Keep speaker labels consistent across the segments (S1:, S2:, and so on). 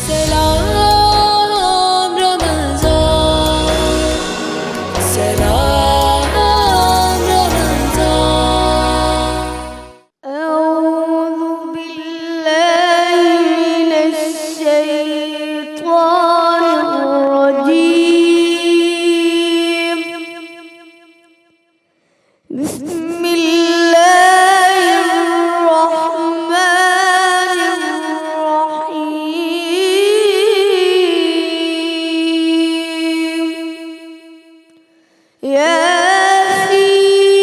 S1: سلام رمضان، سلام رمضان.
S2: أعوذ بالله من الشيطان الرجيم. بسم الله الرحمن الرحيم. ياسين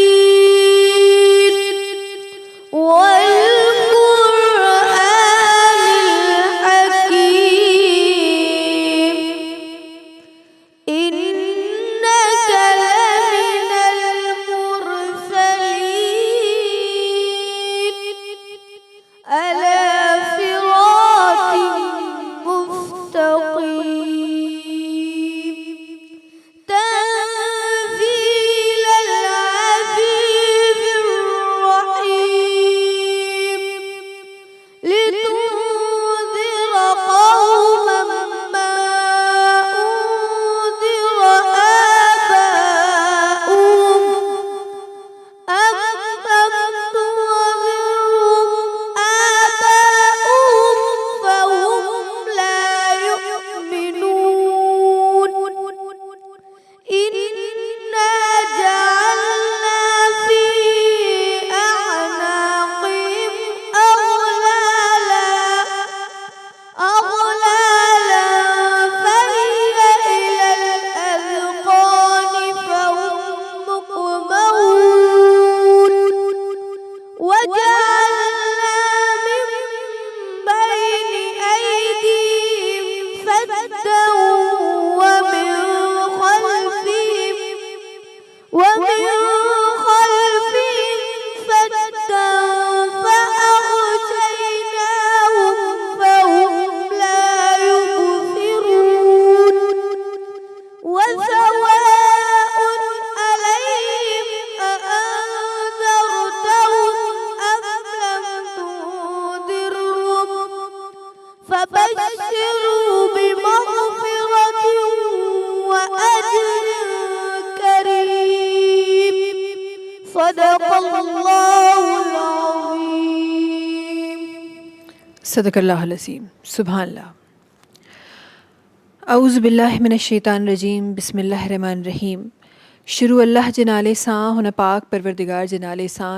S2: والقرآن الحكيم، إنك لمن المرسلين على صراط مستقيم. تنزيل العزيز الرحيم، لتنذر قوما ما أنذر آباؤهم أم لم تنذرهم آباؤهم فهم لا يؤمنون. إنا جعلنا في أعناقهم أغلالا فهي إلى الأذقان فهم مقمحون. وجعلنا من بين أيديهم سدا ومن خلفهم سدا فأغشيناهم فهم لا يبصرون. وسواء عليهم أأنذرتهم أم لم تنذرهم فبشروا بمغفرة وأجر كريم. صدق الله العظيم.
S3: صدق اللہ العظیم. سبحان اللہ. اعوذ باللہ من الشیطان الرجیم. بسم اللہ الرحمن الرحیم. شروع اللہ جنالے ساں ہن پاک پروردگار جنالے ساں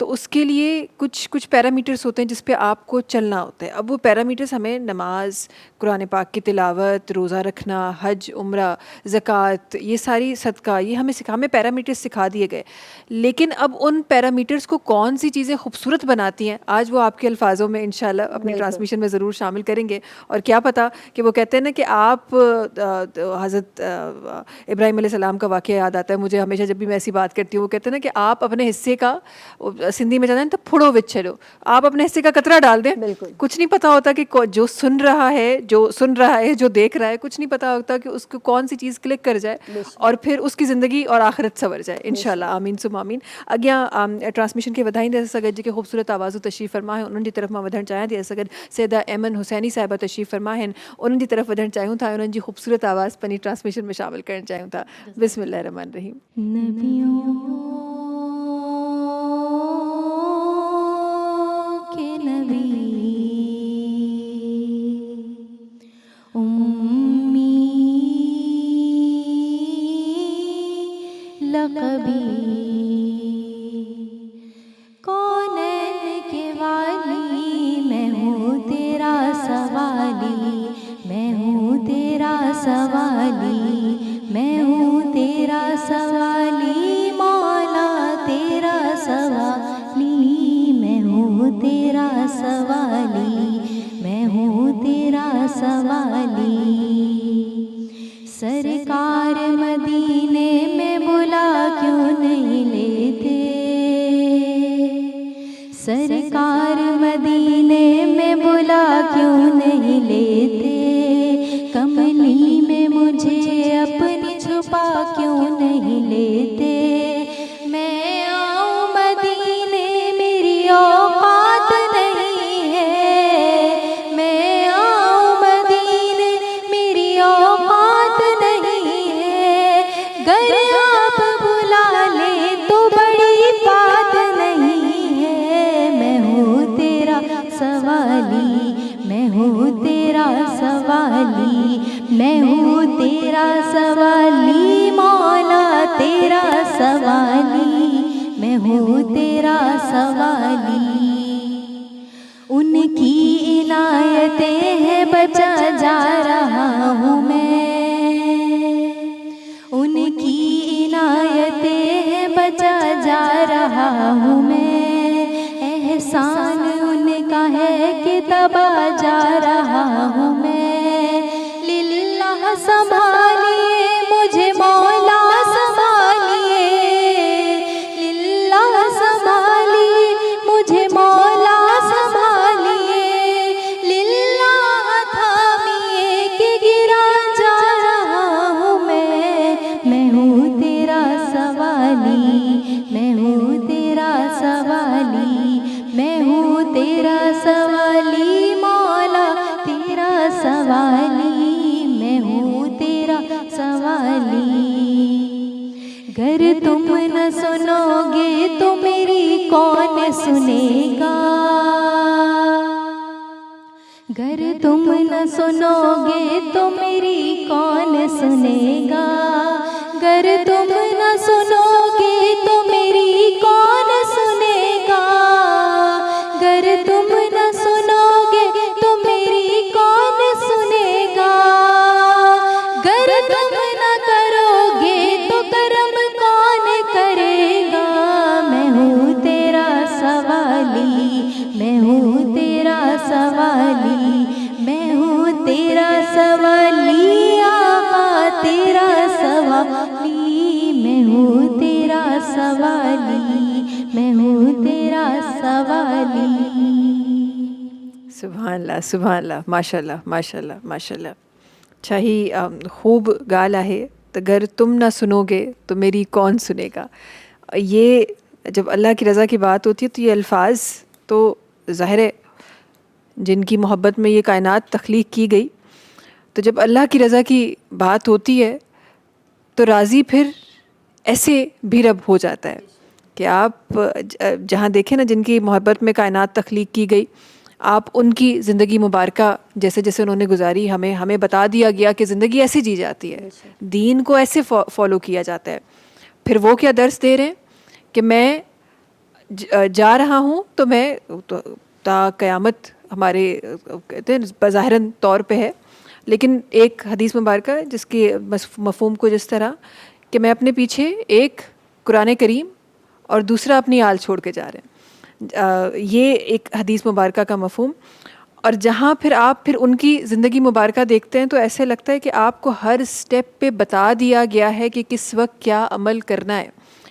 S3: تو اس کے لیے کچھ پیرامیٹرز ہوتے ہیں جس پہ آپ کو چلنا ہوتا ہے. اب وہ پیرامیٹرز ہمیں نماز, قرآن پاک کی تلاوت, روزہ رکھنا, حج, عمرہ, زکوٰۃ, یہ ساری صدقہ, یہ ہمیں پیرامیٹرز سکھا دیے گئے. لیکن اب ان پیرامیٹرز کو کون سی چیزیں خوبصورت بناتی ہیں, آج وہ آپ کے الفاظوں میں انشاءاللہ اپنی ٹرانسمیشن میں ضرور شامل کریں گے. اور کیا پتہ کہ وہ کہتے ہیں نا کہ آپ, حضرت ابراہیم علیہ السلام کا واقعہ یاد آتا ہے مجھے ہمیشہ جب بھی میں ایسی بات کرتی ہوں. وہ کہتے ہیں نا کہ آپ اپنے حصے کا, سندھی میں جانا ہے تو پھڑو وچ چلو, آپ اپنے حصے کا قطرہ ڈال دیں. کچھ نہیں پتا ہوتا کہ جو سن رہا ہے, جو دیکھ رہا ہے, کچھ نہیں پتا ہوتا کہ اس کو کون سی چیز کلک کر جائے اور پھر اس کی زندگی اور آخرت سنور جائے انشاءاللہ. آمین سم آمین. اگیا ٹرانسمیشن کے ودائیں دے سکے جی کہ خوبصورت آوازو تشریف فرما ہے انہوں دی طرف میں ودھن چاہیے دے سکے سیدہ ایمن حسینی صاحبہ تشریف فرما ہیں انہوں دی طرف ودھن چاہیوں تھا, انہوں جی خوبصورت آواز پنی ٹرانسمیشن میں شامل کرنا چاہیوں تھا. بسم اللہ الرحمن الرحیم.
S1: نبیوں کے نبی امی لقبی کونین کے والی میں ہوں تیرا سوالی, میں ہوں تیرا سوالی, میں ہوں تیرا سوالی مولا تیرا سوالی, میں ہوں تیرا سوالی, میں ہوں تیرا سوالی. سرکار مدینے میں بلا کیوں نہیں لیتے, سرکار مدینے میں بلا کیوں نہیں لیتے, کملی میں مجھے اپنی چھپا کیوں نہیں لیتے. میں آؤں مدینے میری اوقات نہیں ہے, میں آؤں مدینے میری اوقات نہیں ہے, گر آپ بلا لیں تو بڑی بات نہیں ہے. میں ہوں تیرا سوالی, میں ہوں تیرا سوالی, میں ہوں تیرا سوالی مولا تیرا سوالی, میں ہوں تیرا سوالی. ان کی عنایتیں ہیں بچا جا رہا ہوں میں, ان کی عنایتیں ہیں بچا جا رہا ہوں میں, احسان ان کا ہے کہ تباہ جا رہا ہوں میں. للہ سنبھالیے مجھے مولا سنبھالیے, للہ سنبھالیے مجھے مولا سنبھالیے, للہ تھامیے کہ گرا جا رہا ہوں میں ہوں تیرا سوالی, میں ہوں تیرا سوالی, میں ہوں تیرا سوالی مولا تیرا سوالی, میں ہوں تیرا سوالی. گر تم نہ سنو گے تو میری کون سنے گا, گر تم نہ سنو گے تو میری کون سنے گا, گر تم نہ سنو گے تو میری کون سنے گا, گر تم نہ سنو گے تو میری کون سنے گا, گر تم نہ کرو گے تو کرم کون کرے گا. میں ہوں تیرا سوالی, میں ہوں تیرا سوالی, میں ہوں تیرا سوالی آقا تیرا سوالی, میں ہوں تیرا سوالی, میں ہوں تیرا سوالی.
S3: سبحان اللہ سبحان اللہ, ماشاء اللہ ماشاء اللہ ماشاء اللہ. اچھا ہی خوب گال ہے تو گر تم نہ سنو گے تو میری کون سنے گا. یہ جب اللہ کی رضا کی بات ہوتی ہے تو یہ الفاظ تو ظاہر ہے جن کی محبت میں یہ کائنات تخلیق کی گئی, تو جب اللہ کی رضا کی بات ہوتی ہے تو راضی پھر ایسے بھی رب ہو جاتا ہے کہ آپ جہاں دیکھیں نا جن کی محبت میں کائنات تخلیق کی گئی, آپ ان کی زندگی مبارکہ جیسے جیسے انہوں نے گزاری, ہمیں بتا دیا گیا کہ زندگی ایسے جی جاتی ہے, دین کو ایسے فالو کیا جاتا ہے. پھر وہ کیا درس دے رہے ہیں کہ میں جا رہا ہوں تو میں تا قیامت ہمارے کہتے ہیں بظاہراً طور پہ ہے، لیکن ایک حدیث مبارکہ جس کے مفہوم کو جس طرح کہ میں اپنے پیچھے ایک قرآن کریم اور دوسرا اپنی آل چھوڑ کے جا رہے ہیں، یہ ایک حدیث مبارکہ کا مفہوم. اور جہاں پھر آپ پھر ان کی زندگی مبارکہ دیکھتے ہیں تو ایسے لگتا ہے کہ آپ کو ہر سٹیپ پہ بتا دیا گیا ہے کہ کس وقت کیا عمل کرنا ہے،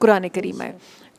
S3: قرآن کریم ہے.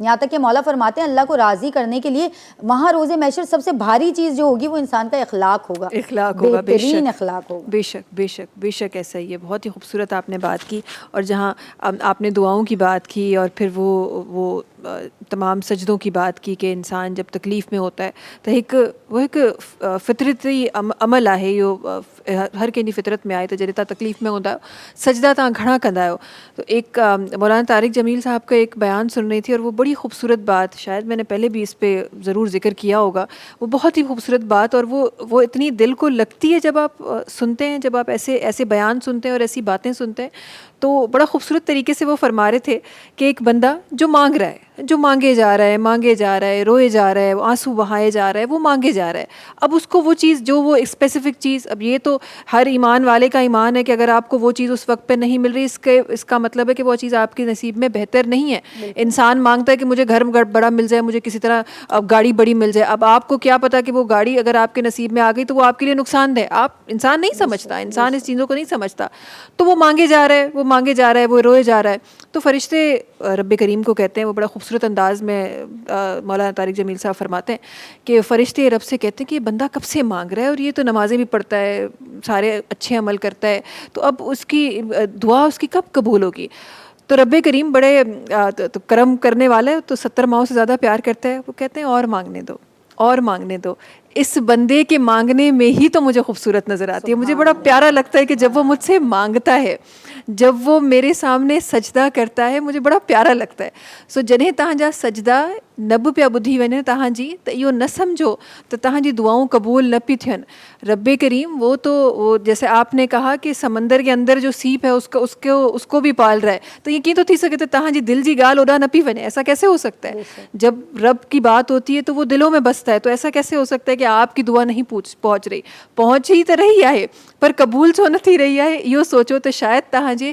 S4: یہاں تک کہ مولا فرماتے ہیں اللہ کو راضی کرنے کے لیے وہاں روز محشر سب سے بھاری چیز جو ہوگی وہ انسان کا اخلاق ہوگا، بہترین اخلاق ہوگا.
S3: بے شک بے شک بے شک ایسا ہی ہے. بہت ہی خوبصورت آپ نے بات کی. اور جہاں آپ نے دعاؤں کی بات کی اور پھر وہ تمام سجدوں کی بات کی کہ انسان جب تکلیف میں ہوتا ہے تو وہ ایک فطرتی عمل ہے جو ہر کنی فطرت میں آئے تو جڑے تکلیف میں ہوتا ہے سجدہ تاں گھنا کندا ہو. تو ایک مولانا طارق جمیل صاحب کا ایک بیان سن رہی تھی اور وہ بڑی خوبصورت بات، شاید میں نے پہلے بھی اس پہ ضرور ذکر کیا ہوگا، وہ بہت ہی خوبصورت بات اور وہ اتنی دل کو لگتی ہے جب آپ سنتے ہیں، جب آپ ایسے بیان سنتے ہیں اور ایسی باتیں سنتے ہیں. تو بڑا خوبصورت طریقے سے وہ فرما رہے تھے کہ ایک بندہ جو مانگ رہا ہے، جو مانگے جا رہا ہے، روئے جا رہا ہے، آنسو بہائے جا رہا ہے، وہ مانگے جا رہا ہے. اب اس کو وہ چیز جو وہ اسپیسیفک چیز، اب یہ تو ہر ایمان والے کا ایمان ہے کہ اگر آپ کو وہ چیز اس وقت پہ نہیں مل رہی اس کا مطلب ہے کہ وہ چیز آپ کے نصیب میں بہتر نہیں ہے. انسان مانگتا ہے کہ مجھے گھر بڑا مل جائے، مجھے کسی طرح گاڑی بڑی مل جائے. اب آپ کو کیا پتا کہ وہ گاڑی اگر آپ کے نصیب میں آ گئی تو وہ آپ کے لیے نقصان دہ. انسان نہیں سمجھتا، انسان اس چیزوں کو نہیں سمجھتا. تو وہ مانگے جا رہا ہے، وہ روئے جا رہا ہے. تو فرشتے رب کریم کو کہتے ہیں، وہ بڑا خوبصورت انداز میں مولانا طارق جمیل صاحب فرماتے ہیں کہ فرشتے رب سے کہتے ہیں کہ یہ بندہ کب سے مانگ رہا ہے اور یہ تو نمازیں بھی پڑھتا ہے، سارے اچھے عمل کرتا ہے، تو اب اس کی دعا اس کی کب قبول ہوگی. تو رب کریم بڑے کرم کرنے والا ہے، تو 70 ماؤں سے زیادہ پیار کرتا ہے. وہ کہتے ہیں اور مانگنے دو. اس بندے کے مانگنے میں ہی تو مجھے خوبصورت نظر آتی ہے. مجھے بڑا پیارا لگتا ہے کہ جب وہ مجھ سے مانگتا ہے، جب وہ میرے سامنے سجدہ کرتا ہے، مجھے بڑا پیارا لگتا ہے. سو جنہیں تہاں جا سجدہ نب پیا بدھی ونے تہاں جی تو یہ نہ سمجھو تو تہاں جی دعاؤں قبول نہ پی تھین. رب کریم وہ جیسے آپ نے کہا کہ سمندر کے اندر جو سیپ ہے اس کو بھی پال رہا ہے، تو یہ کی تو تھی سکے تو تہاں جی دل جی گال ادا نہ پی ونے. ایسا کیسے ہو سکتا ہے؟ جب رب کی بات ہوتی ہے تو وہ دلوں میں بستا ہے. تو ایسا کیسے ہو سکتا ہے کہ آپ کی دعا نہیں پہنچ ہی تو رہی ہے پر قبول چھو نہ تھی رہی ہے. یہ سوچو تو شاید تہاں جے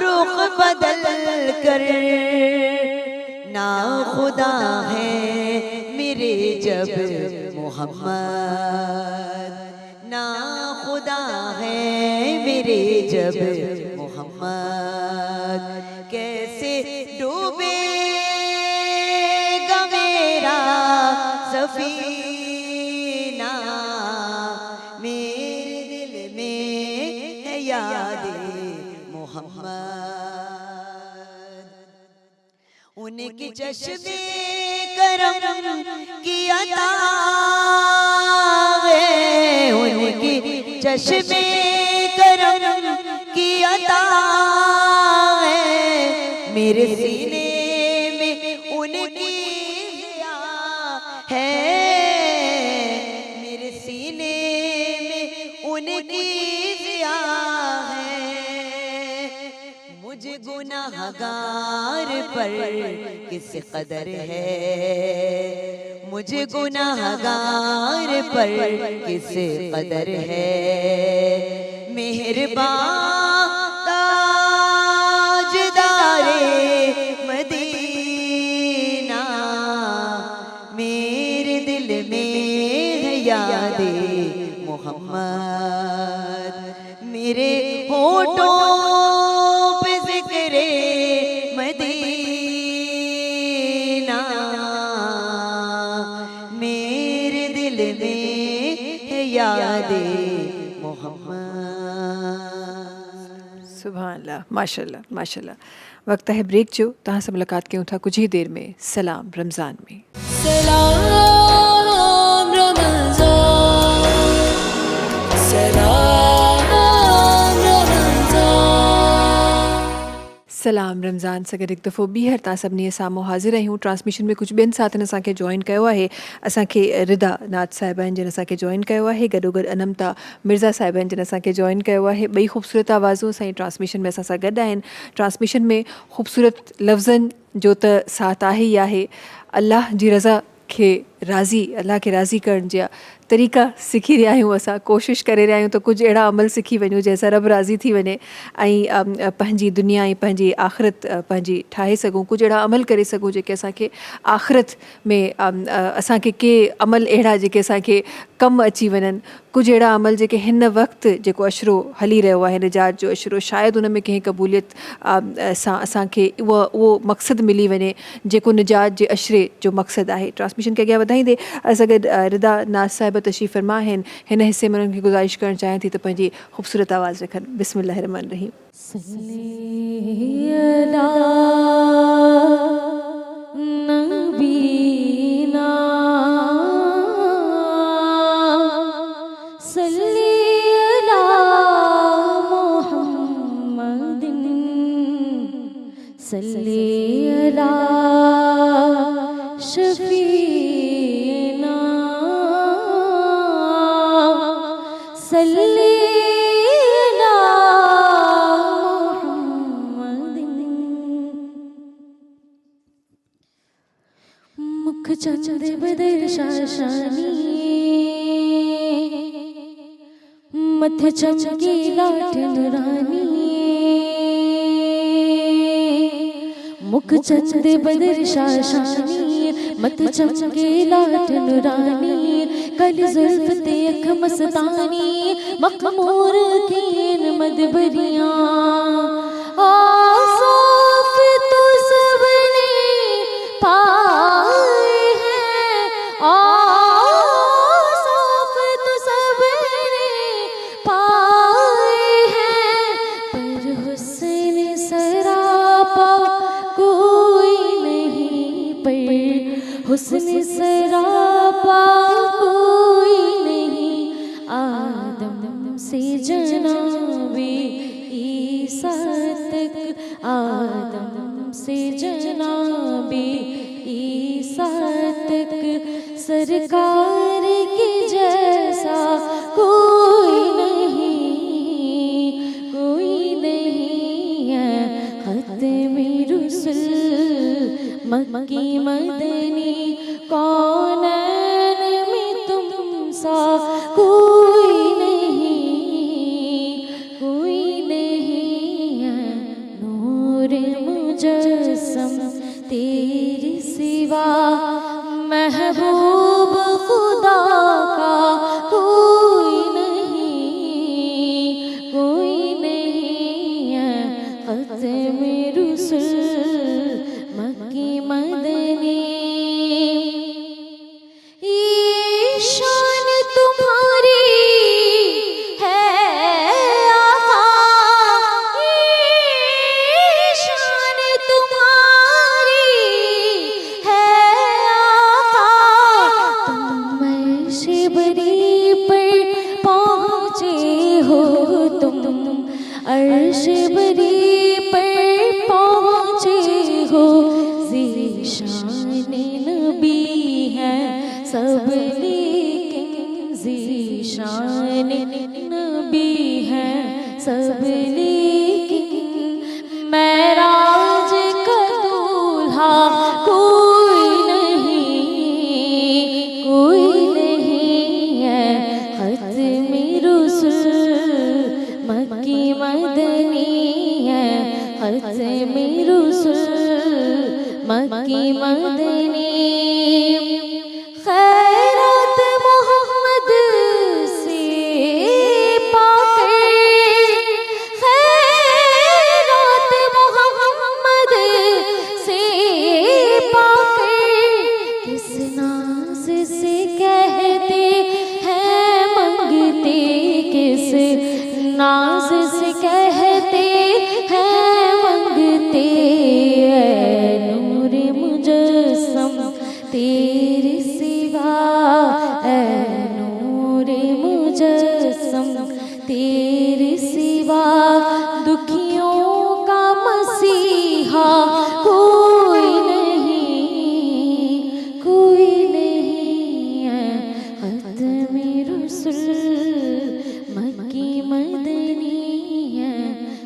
S5: رخ بدل کر، نا خدا ہے میرے جب محمد، نا خدا ہے میرے جب محمد، کیسے ڈوبے گا میرا سفینہ، میرے دل میں ہے یاد محمد، ان کی چشم کرم کی عطا ہے، ان کی چشم کرم کی عطا ہے، میرے سینے میں ان کی ضیا ہے، میرے سینے میں ان کی ضیا ہے، مجھے گناہ گار پر کس قدر ہے، مجھے گناہ گار پر کس قدر ہے، مہربان تاجدار مدینہ، میرے دل میں ہے یاد محمد، میرے ہونٹوں پہ ذکر مدینہ، میرے دل میں ہے یاد محمد۔
S3: سبحان اللہ، ماشاء اللہ ماشاء اللہ۔ وقت ہے بریک جو تہاں سے ملاقات کیوں تھا کچھ ہی دیر میں سلام رمضان میں۔
S1: سلام رمضان، سلام رمضان،
S3: سلام رمضان سگر ایک دفعہ بیہر تا سبنی سامو حاضر رہی ہوں۔ ٹرانسمیشن میں کچھ بین ساتھ اساں کے جوائن کیا ہے، اساں کے ردا نات صاحبان جن اساں کے جوائن کیا ہے، گڈو گڈ انمتا مرزا صاحبان جن اساں کے جوائن کیا ہے، بئی خوبصورت آوازوں سائیں ٹرانسمیشن میں اساں سا گڈ آہن۔ ٹرانسمیشن میں خوبصورت لفظن جو ت ساتھ آہے یا ہے، اللہ جی رضا کے راضی، اللہ کے راضی کرن جا طریقہ سکھی رہا ہوں، اسا کوشش کرے رہا ہوں تو کچھ اڑا عمل سکھی ونوں جیسا رب راضی تھی ونے، پنجی دنیا پنجی آخرت پنجی ٹھائے سگوں، کچھ اڑا عمل کرے سگوں جے کہ اساں کے آخرت میں اساں کے عمل اڑا جے کہ اساں کے کم اچی ونن، کچھ اڑا عمل جے کہ ہن وقت جے اشرو ہلی رہو ہے نجات جو اشرو، شاید ان میں کہیں قبولیت اساں کے وہ مقصد ملی ونے جے کو نجات جے اشرے جو مقصد ہے۔ ٹرانسمیشن کے اگیا ودائیں دے اگر ردا ناز صاحب تشریف فرما ہیں ہن حصے میں ان کی گزارش کرنا چاہیں تھی تو پنجی خوبصورت آواز رکھن۔ بسم اللہ الرحمن الرحیم۔
S2: صلی علی نبینا، صلی علی محمد، صلی علی شفیعنا، صلی علی محمد۔ مکھ چند بدر شاشانی، متھ چمکی لاٹ نورانی، مکھ چند بدر شاشانی، مت چمکے لاٹ نورانی، کل زلف تے اکھ مستانی، مخمور کین مدبریاں، آصاف تو سب نے پائے ہیں، آصاف تو سب نے پائے ہیں، پر حسن سراپا کوئی نہیں، پر حسن سراپا کوئی نہیں، آدم سے جناب عیسیٰ تک، آدم سے جناب عیسیٰ تک، سرکار کے جیسا کوئی نہیں، کوئی نہیں ہے، ختم رسل مکی مدنی، کونین میں تم سا کوئی نہیں، کوئی نہیں ہے، عرش بری پر پہنچے ہو، ذیشان نبی ہیں سب لیکن ذیشان نبی ہیں سب لیکن معراج کا دولہا کوئی نہیں ہے، ختم رسول مکی مدنی ہے، ختم رسول مکی مدنی، خیرات محمد سے پاکر، خیرات محمد سے پاکر، کس ناز سے کہتے ہیں منگتے، کس ناز سے کہتے ہیں منگتے، اے نور مجسم تیرے سوا، اے نور مجسم تیرے سوا، دکھیوں کا مسیحا کوئی نہیں ہے، ختم رسول مکی مدنی ہے،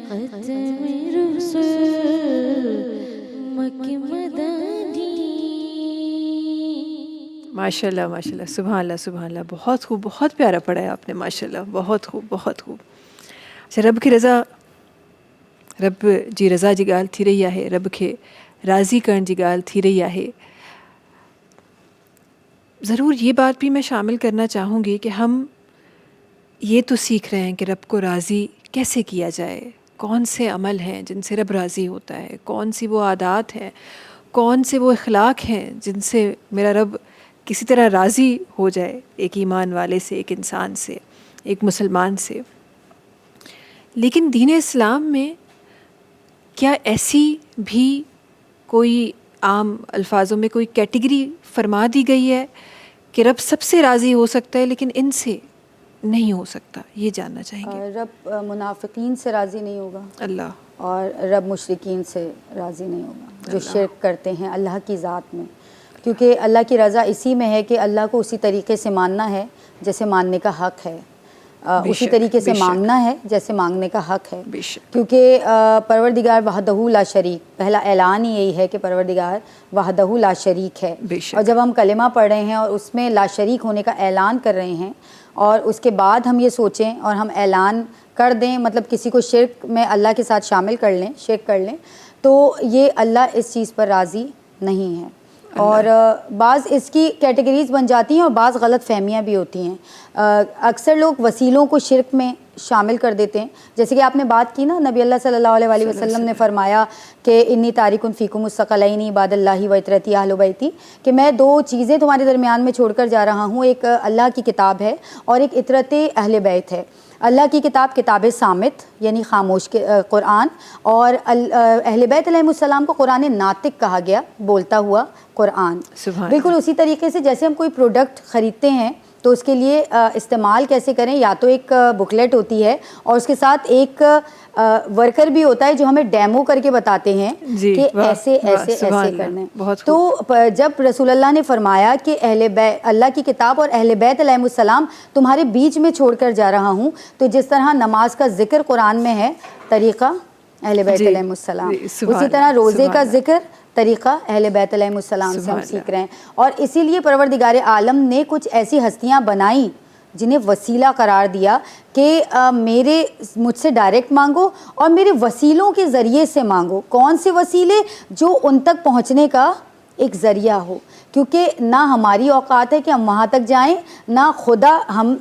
S2: ختم رسول مکی مدنی۔
S3: ماشاء اللہ ماشاء اللہ، سبحان اللہ سبحان اللہ، بہت خوب، بہت پیارا پڑھا ہے آپ نے، ماشاء اللہ، بہت خوب بہت خوب۔ اچھا، رب کی رضا، رب جی رضا جی گال تھی رہی ہے، رب کے راضی کرن جی گال تھی رہی ہے۔ ضرور یہ بات بھی میں شامل کرنا چاہوں گی کہ ہم یہ تو سیکھ رہے ہیں کہ رب کو راضی کیسے کیا جائے، کون سے عمل ہیں جن سے رب راضی ہوتا ہے، کون سی وہ عادات ہیں، کون سے وہ اخلاق ہیں جن سے میرا رب کسی طرح راضی ہو جائے، ایک ایمان والے سے، ایک انسان سے، ایک مسلمان سے۔ لیکن دین اسلام میں کیا ایسی بھی کوئی عام الفاظوں میں کوئی کیٹیگری فرما دی گئی ہے کہ رب سب سے راضی ہو سکتا ہے لیکن ان سے نہیں ہو سکتا؟ یہ جاننا چاہیں گے۔
S4: رب منافقین سے راضی نہیں ہوگا،
S3: اللہ،
S4: اور رب مشرکین سے راضی نہیں ہوگا جو شرک کرتے ہیں اللہ کی ذات میں، کیونکہ اللہ کی رضا اسی میں ہے کہ اللہ کو اسی طریقے سے ماننا ہے جیسے ماننے کا حق ہے، اسی طریقے سے مانگنا ہے جیسے مانگنے کا حق ہے، کیونکہ پروردگار وحدہ لا شریک، پہلا اعلان ہی یہی ہے کہ پروردگار وحدہ لا شریک ہے۔ اور جب ہم کلمہ پڑھ رہے ہیں اور اس میں لا شریک ہونے کا اعلان کر رہے ہیں، اور اس کے بعد ہم یہ سوچیں اور ہم اعلان کر دیں، مطلب کسی کو شرک میں اللہ کے ساتھ شامل کر لیں، شرک کر لیں، تو یہ اللہ اس چیز پر راضی نہیں ہے۔ اور بعض اس کی کیٹیگریز بن جاتی ہیں اور بعض غلط فہمیاں بھی ہوتی ہیں۔ اکثر لوگ وسیلوں کو شرک میں شامل کر دیتے ہیں، جیسے کہ آپ نے بات کی نا، نبی اللہ صلی اللہ علیہ وسلم نے فرمایا کہ انی تارکن فیکم الثقلین عباد اللہ و اطرتی اہل بیتی، کہ میں دو چیزیں تمہارے درمیان میں چھوڑ کر جا رہا ہوں، ایک اللہ کی کتاب ہے اور ایک اطرت اہل بیت ہے۔ اللہ کی کتاب کتاب صامت یعنی خاموش قرآن، اور اہل بیت علیہ السلام کو قرآن ناطق کہا گیا، بولتا ہوا قرآن۔ بالکل اسی طریقے سے جیسے ہم کوئی پروڈکٹ خریدتے ہیں تو اس کے لیے استعمال کیسے کریں، یا تو ایک بکلیٹ ہوتی ہے اور اس کے ساتھ ایک ورکر بھی ہوتا ہے جو ہمیں ڈیمو کر کے بتاتے ہیں کہ ایسے ایسے ایسے کرنا ہے۔ تو جب رسول اللہ نے فرمایا کہ اللہ کی کتاب اور اہل بیت علیہ السلام تمہارے بیچ میں چھوڑ کر جا رہا ہوں، تو جس طرح نماز کا ذکر قرآن میں ہے طریقہ اہل بیت علیہ السلام، اسی طرح روزے کا ذکر طریقہ اہل بیت علیہ السلام سے ہم سیکھ رہے ہیں۔ اور اسی لیے پروردگار عالم نے کچھ ایسی ہستیاں بنائیں جنہیں وسیلہ قرار دیا کہ مجھ سے ڈائریکٹ مانگو اور میرے وسیلوں کے ذریعے سے مانگو۔ کون سے وسیلے؟ جو ان تک پہنچنے کا ایک ذریعہ ہو، کیونکہ نہ ہماری اوقات ہے کہ ہم وہاں تک جائیں، نہ خدا ہم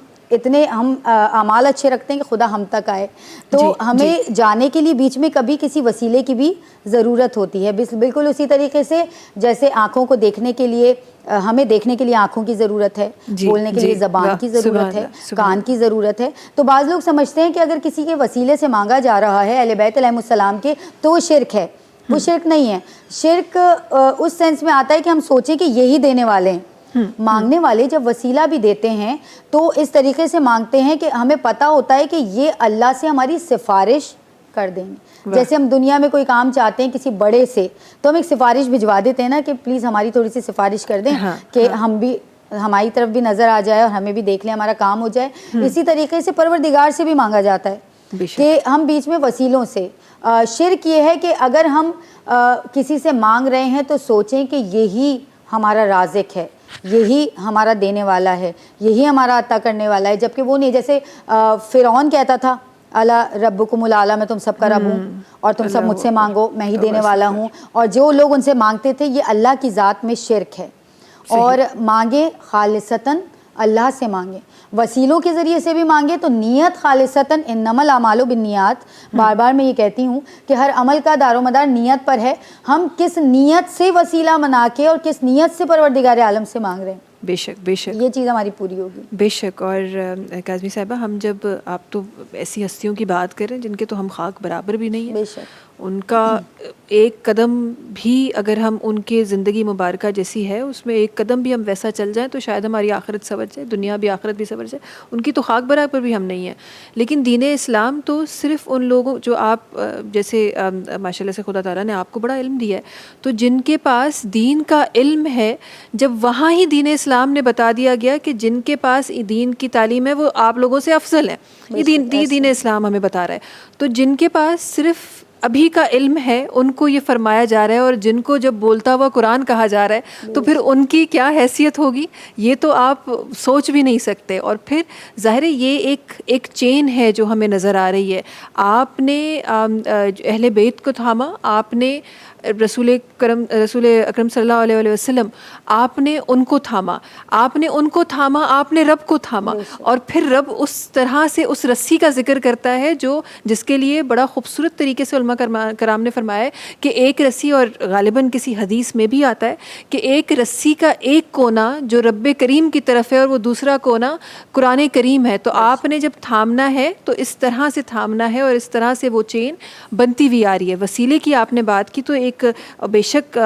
S4: اعمال اچھے رکھتے ہیں کہ خدا ہم تک آئے، تو ہمیں جانے کے لیے بیچ میں کبھی کسی وسیلے کی بھی ضرورت ہوتی ہے۔ بالکل اسی طریقے سے جیسے آنکھوں کو دیکھنے کے لیے، ہمیں دیکھنے کے لیے آنکھوں کی ضرورت ہے، بولنے کے لیے زبان کی ضرورت ہے، کان کی ضرورت ہے، تو بعض لوگ سمجھتے ہیں کہ اگر کسی کے وسیلے سے مانگا جا رہا ہے اہل بیت علیہ السلام کے تو وہ شرک ہے۔ وہ شرک نہیں ہے۔ شرک اس سینس میں آتا ہے کہ ہم سوچیں کہ یہی دینے والے ہیں۔ مانگنے والے جب وسیلہ بھی دیتے ہیں تو اس طریقے سے مانگتے ہیں کہ ہمیں پتہ ہوتا ہے کہ یہ اللہ سے ہماری سفارش کر دیں گے. جیسے ہم دنیا میں کوئی کام چاہتے ہیں کسی بڑے سے تو ہم ایک سفارش بھجوا دیتے ہیں نا کہ پلیز ہماری تھوڑی سی سفارش کر دیں کہ ہم بھی ہماری طرف بھی نظر آ جائے اور ہمیں بھی دیکھ لیں ہمارا کام ہو جائے. اسی طریقے سے پروردگار سے بھی مانگا جاتا ہے کہ ہم بیچ میں وسیلوں سے. شرک یہ ہے کہ اگر ہم کسی سے مانگ رہے ہیں تو سوچیں کہ یہی ہمارا رازق ہے, یہی ہمارا دینے والا ہے, یہی ہمارا عطا کرنے والا ہے, جبکہ وہ نہیں. جیسے فرعون کہتا تھا الا ربکم الاعلی, میں تم سب کا رب ہوں اور تم سب مجھ سے مانگو, میں ہی دینے والا ہوں. اور جو لوگ ان سے مانگتے تھے یہ اللہ کی ذات میں شرک ہے. اور مانگے خالصتاً اللہ سے مانگے, وسیلوں کے ذریعے سے بھی مانگے تو نیت خالصتاً, انما الاعمال بالنیات. بار بار میں یہ کہتی ہوں کہ ہر عمل کا دار و مدار نیت پر ہے. ہم کس نیت سے وسیلہ بنا کے اور کس نیت سے پروردگار عالم سے مانگ رہے ہیں,
S3: بے شک بے شک,
S4: یہ چیز ہماری پوری ہوگی.
S3: بے شک. اور کاظمی صاحبہ, ہم جب آپ تو ایسی ہستیوں کی بات کریں جن کے تو ہم خاک برابر بھی نہیں ہیں,
S4: بے شک
S3: ان کا ایک قدم بھی اگر ہم ان کے زندگی مبارکہ جیسی ہے اس میں ایک قدم بھی ہم ویسا چل جائیں تو شاید ہماری آخرت سنور جائے, دنیا بھی آخرت بھی سنور جائے. ان کی تو خاک برابر بھی ہم نہیں ہیں. لیکن دین اسلام تو صرف ان لوگوں جو آپ جیسے ماشاء اللہ سے خدا تعالیٰ نے آپ کو بڑا علم دیا ہے, تو جن کے پاس دین کا علم ہے, جب وہاں ہی دین اسلام نے بتا دیا گیا کہ جن کے پاس دین کی تعلیم ہے وہ آپ لوگوں سے افضل ہے. یہ دین اسلام ہمیں بتا رہا ہے. تو جن کے پاس صرف ابھی کا علم ہے ان کو یہ فرمایا جا رہا ہے, اور جن کو جب بولتا ہوا قرآن کہا جا رہا ہے تو پھر ان کی کیا حیثیت ہوگی, یہ تو آپ سوچ بھی نہیں سکتے. اور پھر ظاہر ہے یہ ایک چین ہے جو ہمیں نظر آ رہی ہے. آپ نے اہل بیت کو تھاما, آپ نے رسول اکرم صلی اللہ علیہ وسلم, آپ نے ان کو تھاما, آپ نے ان کو تھاما, آپ نے رب کو تھاما. اور پھر رب اس طرح سے اس رسی کا ذکر کرتا ہے جو جس کے لیے بڑا خوبصورت طریقے سے علماء کرام نے فرمایا ہے کہ ایک رسی, اور غالباً کسی حدیث میں بھی آتا ہے کہ ایک رسی کا ایک کونا جو رب کریم کی طرف ہے اور وہ دوسرا کونا قرآن کریم ہے. تو آپ نے جب تھامنا ہے تو اس طرح سے تھامنا ہے, اور اس طرح سے وہ چین بنتی ہوئی آ رہی ہے. وسیلے کی آپ نے بات کی تو ایک بے شک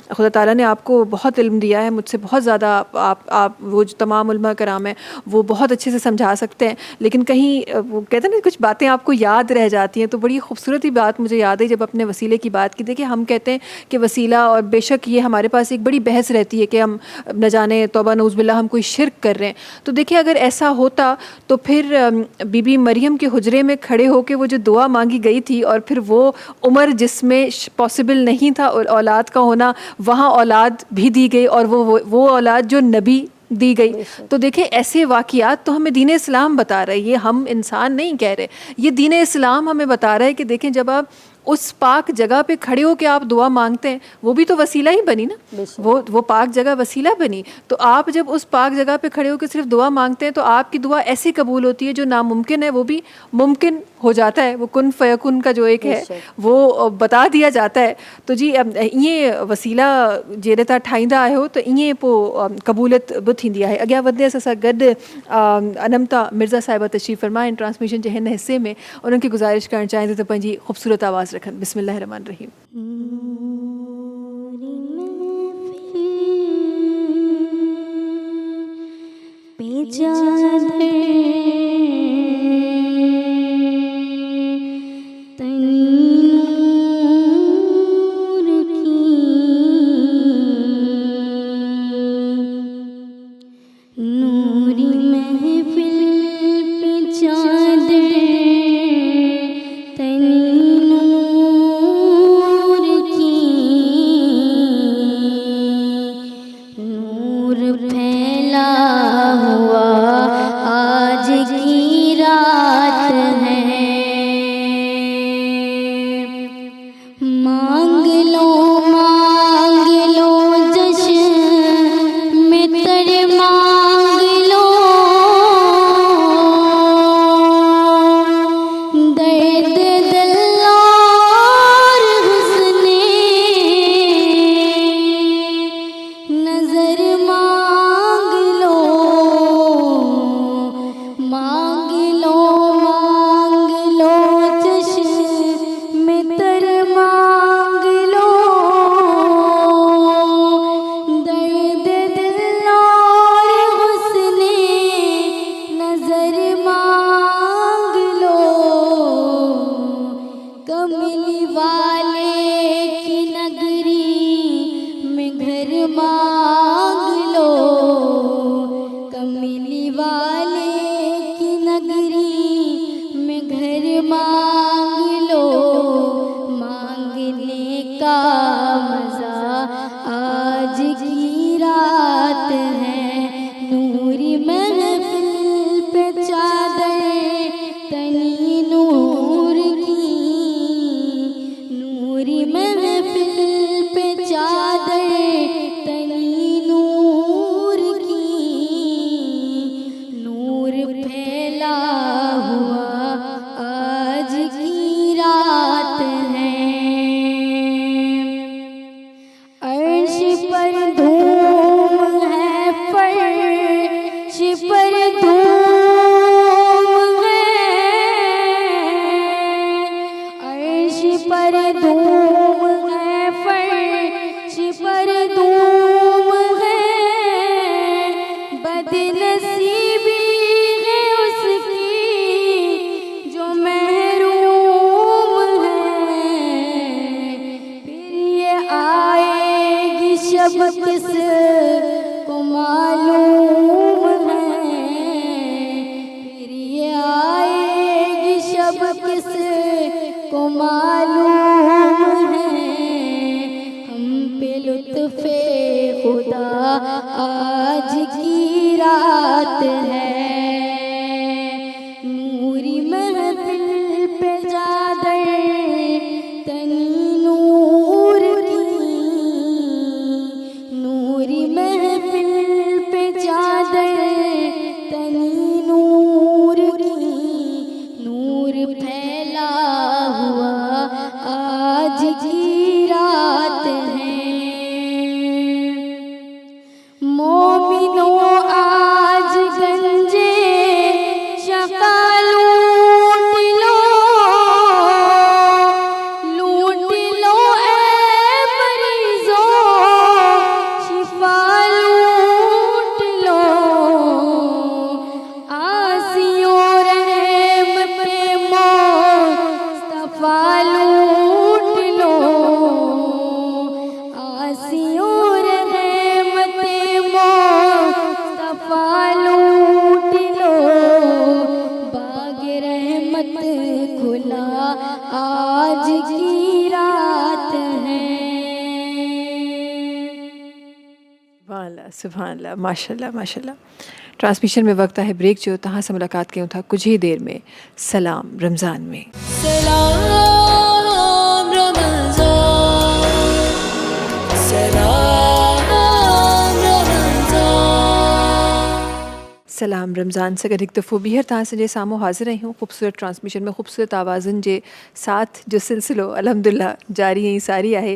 S3: خدا تعالیٰ نے آپ کو بہت علم دیا ہے, مجھ سے بہت زیادہ آپ وہ جو تمام علماء کرام ہیں وہ بہت اچھے سے سمجھا سکتے ہیں. لیکن کہیں وہ کہتے ہیں نا کچھ باتیں آپ کو یاد رہ جاتی ہیں, تو بڑی خوبصورت ہی بات مجھے یاد ہے جب اپنے وسیلے کی بات کی. دیکھیں ہم کہتے ہیں کہ وسیلہ, اور بے شک یہ ہمارے پاس ایک بڑی بحث رہتی ہے کہ ہم نہ جانے توبہ نعوذ باللہ ہم کوئی شرک کر رہے ہیں. تو دیکھیں اگر ایسا ہوتا تو پھر بی بی مریم کے حجرے میں کھڑے ہو کے وہ جو دعا مانگی گئی تھی, اور پھر وہ عمر جس میں پاسبل نہیں تھا اولاد کا ہونا, وہاں اولاد بھی دی گئی, اور وہ اولاد جو نبی دی گئی. تو دیکھیں ایسے واقعات تو ہمیں دین اسلام بتا رہا ہے, یہ ہم انسان نہیں کہہ رہے, یہ دین اسلام ہمیں بتا رہا ہے کہ دیکھیں جب آپ اس پاک جگہ پہ کھڑے ہو کے آپ دعا مانگتے ہیں وہ بھی تو وسیلہ ہی بنی نا, وہ پاک جگہ وسیلہ بنی. تو آپ جب اس پاک جگہ پہ کھڑے ہو کے صرف دعا مانگتے ہیں تو آپ کی دعا ایسی قبول ہوتی ہے جو ناممکن ہے وہ بھی ممکن ہو جاتا ہے. وہ کن فیکن کا جو ایک ہے وہ بتا دیا جاتا ہے. تو جی یہ وسیلہ جیرے تا ٹھائیندہ آئے ہو تو یہ پو قبولت بھی تھیندی ہے. اگیا ودے سا گڈ انمتا مرزا صاحبہ تشریف فرمائیں ٹرانسمیشن کے ہن حصے میں, انہوں کی گزارش کرنا چاہیں تو پنجی خوبصورت آواز رکھن. بسم اللہ الرحمن الرحیم.
S1: آج
S2: دوم ہے، فرش پر دوم ہے، بد نصیبی ہے اس کی جو محروم ہے. پھر یہ آئے گی شب کس کو معلوم ہے، پھر یہ آئے گی شب کس کو معلوم ہے. ہم پہ لطف خدا آج کی رات ہے، نوری محفل پہ چادر تنی نور کی، نوری محفل پہ چادر تنی نور کی، نور پھیلا ہوا آج کی رات ہے. مومنوں آج گنجے شقا لوٹ لو، لوٹ لو اے مریضوں شفا لوٹ لو. آسیوں رحمت مصطفیٰ لوٹ لو، آسیوں رحمت مصطفیٰ لوٹ لو. باغ رحمت کھلا آج کی رات ہے.
S3: سبحان اللہ سبحان اللہ، ماشاء اللہ ماشاء اللہ. ٹرانسمیشن میں وقت ہے بریک جو تہاں سے ملاقات کیوں تھا کچھ ہی دیر میں سلام رمضان میں.
S1: سلام رمضان، سلام رمضان.
S3: سلام رمضان سے گھر ایک دفعہ بیہر تہاں سے جے سامو حاضر رہی ہوں خوبصورت ٹرانسمیشن میں خوبصورت آوازن جے ساتھ جو سلسلو الحمدللہ جاری ہیں ساری ہے.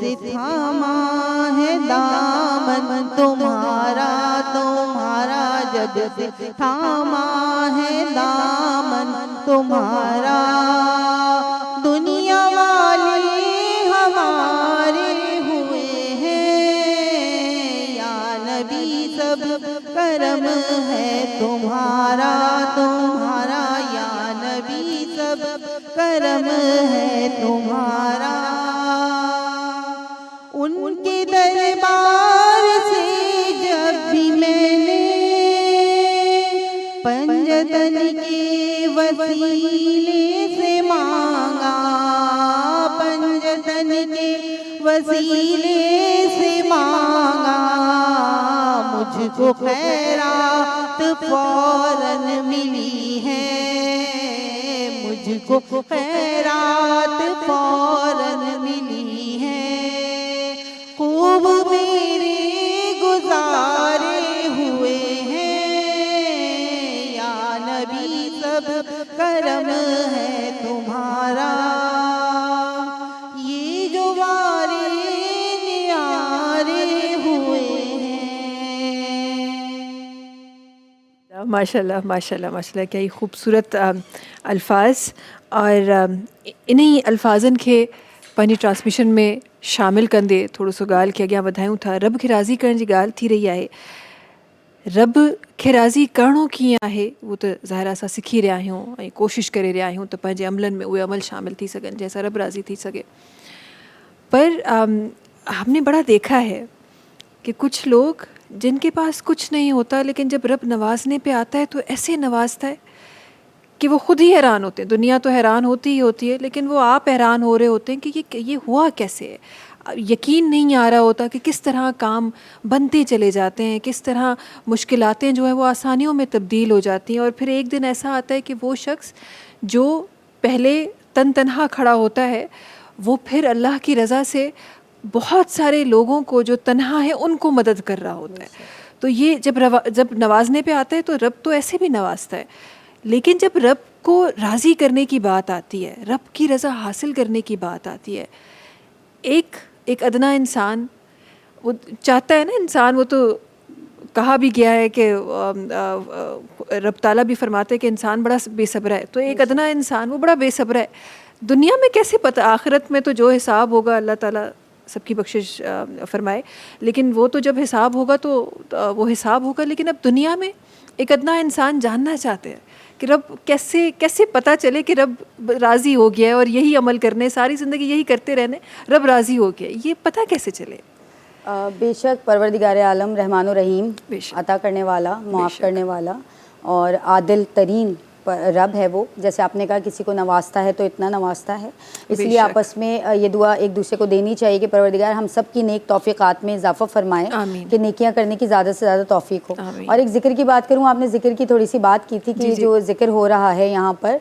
S5: سے تھاما ہے دامن تمہارا تمہارا، جب سے تھاما ہے دامن تمہارا، دنیا والے ہمارے ہوئے ہیں یا نبی سب کرم ہے تمہارا تمہارا، یا نبی سب کرم ہے تمہارا۔ ان کے دربار سے جب بھی میں نے پنجتن کے وسیلے سے مانگا، پنجتن کے وسیلے سے مانگا، مجھ کو خیرات فوراً ملی ہے، مجھ کو خیرات فوراً ملی ہے، خوب میرے گزارے ہوئے ہیں یا نبی سب کرم ہے تمہارا، یہ جو وارے نیارے ہوئے ہیں۔
S3: ماشاء اللہ ماشاء اللہ ماشاء اللہ، کیا ہی خوبصورت الفاظ، اور انہی الفاظن کے پنی ٹرانسمیشن میں شامل کندے تھوڑو سو گال کے اگیاں ودھائیوں تھا۔ رب کے راضی کرن جی گال تھی رہی ہے، رب کے راضی کرنو کیاں ہے وہ تو ظاہر اساں سکھی رہا ہوں، کوشش کرے رہا ہوں تو پنجے عملن میں وہ عمل شامل تھی سکن جیسا رب راضی تھی سکے۔ پر ہم نے بڑا دیکھا ہے کہ کچھ لوگ جن کے پاس کچھ نہیں ہوتا لیکن جب رب نوازنے پہ آتا ہے تو ایسے نوازتا ہے کہ وہ خود ہی حیران ہوتے ہیں۔ دنیا تو حیران ہوتی ہی ہوتی ہے لیکن وہ آپ حیران ہو رہے ہوتے ہیں کہ یہ ہوا کیسے ہے، یقین نہیں آ رہا ہوتا کہ کس طرح کام بنتے چلے جاتے ہیں، کس طرح مشکلاتیں جو ہیں وہ آسانیوں میں تبدیل ہو جاتی ہیں، اور پھر ایک دن ایسا آتا ہے کہ وہ شخص جو پہلے تنہا کھڑا ہوتا ہے وہ پھر اللہ کی رضا سے بہت سارے لوگوں کو جو تنہا ہے ان کو مدد کر رہا ہوتا ہے۔ تو یہ جب نوازنے پہ آتا ہے تو رب تو ایسے بھی نوازتا ہے، لیکن جب رب کو راضی کرنے کی بات آتی ہے، رب کی رضا حاصل کرنے کی بات آتی ہے، ایک ادنا انسان وہ چاہتا ہے نا، انسان وہ تو کہا بھی گیا ہے کہ رب تعالیٰ بھی فرماتے ہیں کہ انسان بڑا بے صبر ہے، تو ایک ادنا انسان وہ بڑا بے صبر ہے۔ دنیا میں کیسے پتہ، آخرت میں تو جو حساب ہوگا اللہ تعالیٰ سب کی بخشش فرمائے، لیکن وہ تو جب حساب ہوگا تو وہ حساب ہوگا، لیکن اب دنیا میں ایک ادنا انسان جاننا چاہتے ہیں کہ رب کیسے پتہ چلے کہ رب راضی ہو گیا ہے، اور یہی عمل کرنے، ساری زندگی یہی کرتے رہنے، رب راضی ہو گیا، یہ پتہ کیسے چلے؟
S4: بے شک پروردگار عالم رحمان و رحیم، عطا کرنے والا، معاف کرنے والا اور عادل ترین رب ہے وہ۔ جیسے آپ نے کہا کسی کو نوازتا ہے تو اتنا نوازتا ہے، اس لیے آپس میں یہ دعا ایک دوسرے کو دینی چاہیے کہ پروردگار ہم سب کی نیک توفیقات میں اضافہ فرمائے، کہ نیکیاں کرنے کی زیادہ سے زیادہ توفیق ہو۔ اور ایک ذکر کی بات کروں، آپ نے ذکر کی تھوڑی سی بات کی تھی کہ جو ذکر ہو رہا ہے یہاں پر،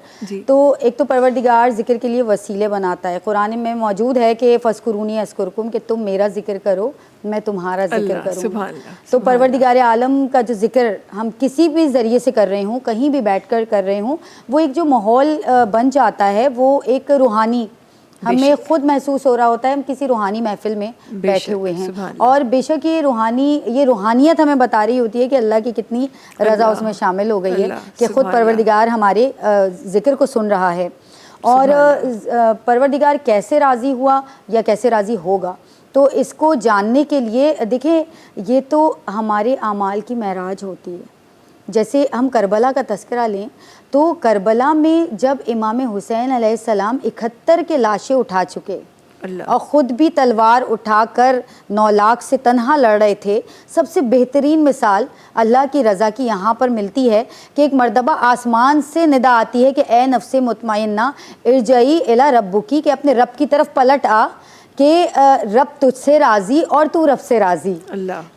S4: تو ایک تو پروردگار ذکر کے لیے وسیلے بناتا ہے۔ قرآن میں موجود ہے کہ فَاذْكُرُونِی أَذْكُرْكُم، کہ تم میرا ذکر کرو میں تمہارا ذکر کروں۔ تو پروردگار عالم کا جو ذکر ہم کسی بھی ذریعے سے کر رہے ہوں، کہیں بھی بیٹھ کر کر رہے ہوں، وہ ایک جو ماحول بن جاتا ہے وہ ایک روحانی، ہمیں خود محسوس ہو رہا ہوتا ہے ہم کسی روحانی محفل میں بیٹھے ہوئے ہیں، اور بے شک یہ روحانیت ہمیں بتا رہی ہوتی ہے کہ اللہ کی کتنی رضا اس میں شامل ہو گئی ہے، کہ خود پروردگار ہمارے ذکر کو سن رہا ہے۔ اور پروردگار کیسے راضی ہوا یا کیسے راضی ہوگا، تو اس کو جاننے کے لیے دیکھیں یہ تو ہمارے اعمال کی معراج ہوتی ہے۔ جیسے ہم کربلا کا تذکرہ لیں تو کربلا میں جب امام حسین علیہ السلام 71 کے لاشیں اٹھا چکے اور خود بھی تلوار اٹھا کر 9 لاکھ سے تنہا لڑ رہے تھے، سب سے بہترین مثال اللہ کی رضا کی یہاں پر ملتی ہے کہ ایک مرتبہ آسمان سے ندا آتی ہے کہ اے نفس مطمئنہ ارجعی الی ربکی، کہ اپنے رب کی طرف پلٹ آ، کہ رب تجھ سے راضی اور تو رب سے راضی۔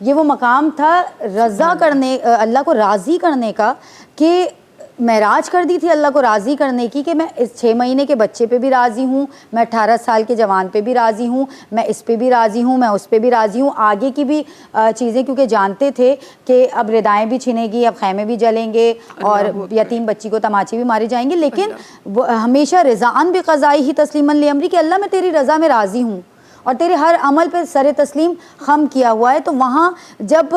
S4: یہ وہ مقام تھا رضا کرنے، اللہ کو راضی کرنے کا، کہ معراج کر دی تھی اللہ کو راضی کرنے کی، کہ میں اس 6 مہینے کے بچے پہ بھی راضی ہوں، میں 18 سال کے جوان پہ بھی راضی ہوں، میں اس پہ بھی راضی ہوں، میں اس پہ بھی راضی ہوں، آگے کی بھی چیزیں، کیونکہ جانتے تھے کہ اب ردائیں بھی چھنے گی، اب خیمے بھی جلیں گے اور یتیم بچی کو تماچے بھی مارے جائیں گے، لیکن ہمیشہ رضاً بقضائی ہی تسلیما لامری، کہ اللہ میں تیری رضا میں راضی ہوں اور تیرے ہر عمل پہ سر تسلیم خم کیا ہوا ہے. تو وہاں جب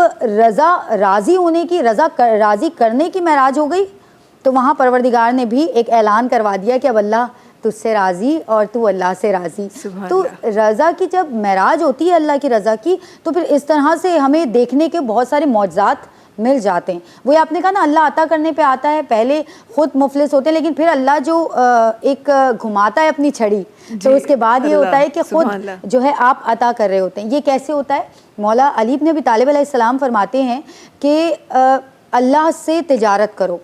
S4: راضی ہونے کی راضی کرنے کی معراج ہو گئی تو وہاں پروردگار نے بھی ایک اعلان کروا دیا کہ اب اللہ تجھ سے راضی اور تو اللہ سے راضی. تو رضا کی جب معراج ہوتی ہے اللہ کی رضا کی, تو پھر اس طرح سے ہمیں دیکھنے کے بہت سارے معجزات مل جاتے ہیں. وہ آپ نے کہا نا اللہ عطا کرنے پہ آتا ہے, پہلے خود مفلس ہوتے ہیں لیکن پھر اللہ جو ایک گھماتا ہے اپنی چھڑی, تو اس کے بعد یہ ہوتا ہے کہ خود جو ہے آپ عطا کر رہے ہوتے ہیں. یہ کیسے ہوتا ہے؟ مولا علی بن ابی طالب علیہ السلام فرماتے ہیں کہ اللہ سے تجارت کرو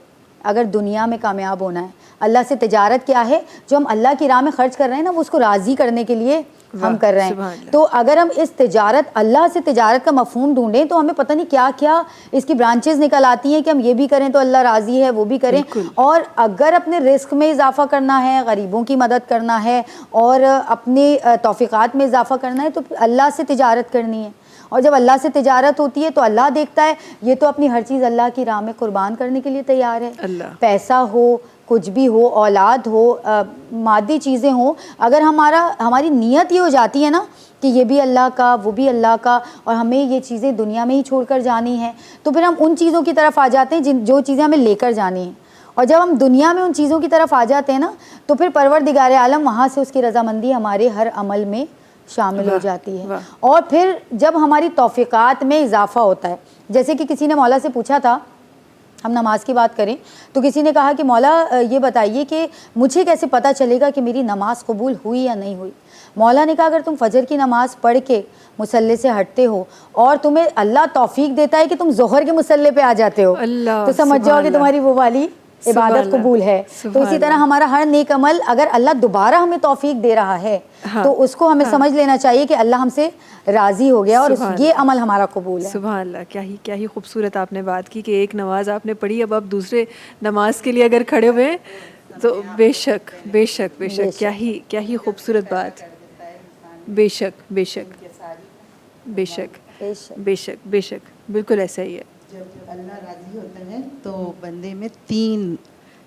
S4: اگر دنیا میں کامیاب ہونا ہے. اللہ سے تجارت کیا ہے؟ جو ہم اللہ کی راہ میں خرچ کر رہے ہیں نا, وہ اس کو راضی کرنے کے لیے ہم کر رہے ہیں. تو اگر ہم اس تجارت, اللہ سے تجارت کا مفہوم ڈھونڈیں تو ہمیں پتہ نہیں کیا کیا اس کی برانچز نکل آتی ہیں کہ ہم یہ بھی کریں تو اللہ راضی ہے, وہ بھی کریں. اور اگر اپنے رزق میں اضافہ کرنا ہے, غریبوں کی مدد کرنا ہے اور اپنے توفیقات میں اضافہ کرنا ہے, تو اللہ سے تجارت کرنی ہے. اور جب اللہ سے تجارت ہوتی ہے تو اللہ دیکھتا ہے یہ تو اپنی ہر چیز اللہ کی راہ میں قربان کرنے کے لیے تیار ہے. پیسہ ہو, کچھ بھی ہو, اولاد ہو, مادی چیزیں ہوں, اگر ہماری نیت یہ ہو جاتی ہے نا کہ یہ بھی اللہ کا, وہ بھی اللہ کا, اور ہمیں یہ چیزیں دنیا میں ہی چھوڑ کر جانی ہیں, تو پھر ہم ان چیزوں کی طرف آ جاتے ہیں جو چیزیں ہمیں لے کر جانی ہیں. اور جب ہم دنیا میں ان چیزوں کی طرف آ جاتے ہیں نا, تو پھر پروردگار عالم وہاں سے اس کی رضامندی ہمارے ہر عمل میں شامل ہو جاتی ہے. اور پھر جب ہماری توفیقات میں اضافہ ہوتا ہے, جیسے کہ کسی نے مولا سے پوچھا تھا, ہم نماز کی بات کریں تو کسی نے کہا کہ مولا یہ بتائیے کہ مجھے کیسے پتہ چلے گا کہ میری نماز قبول ہوئی یا نہیں ہوئی. مولا نے کہا اگر تم فجر کی نماز پڑھ کے مصلی سے ہٹتے ہو اور تمہیں اللہ توفیق دیتا ہے کہ تم ظہر کے مصلی پہ آ جاتے ہو, تو سمجھ جاؤ کہ تمہاری وہ والی عبادت قبول ہے. تو اسی طرح ہمارا ہر نیک عمل اگر اللہ دوبارہ ہمیں توفیق دے رہا ہے تو اس کو ہمیں سمجھ لینا چاہیے کہ اللہ ہم سے راضی ہو گیا اور یہ عمل ہمارا قبول ہے.
S3: سبحان اللہ, کیا ہی خوبصورت آپ نے بات کی کہ ایک نماز آپ نے پڑھی, اب آپ دوسرے نماز کے لیے اگر کھڑے ہوئے تو بے شک بے شک بے شک, کیا ہی خوبصورت بات. بے شک بے شک بے شک بے شک بے شک, بالکل ایسا ہی ہے.
S6: جب اللہ راضی ہوتا ہے تو بندے میں 3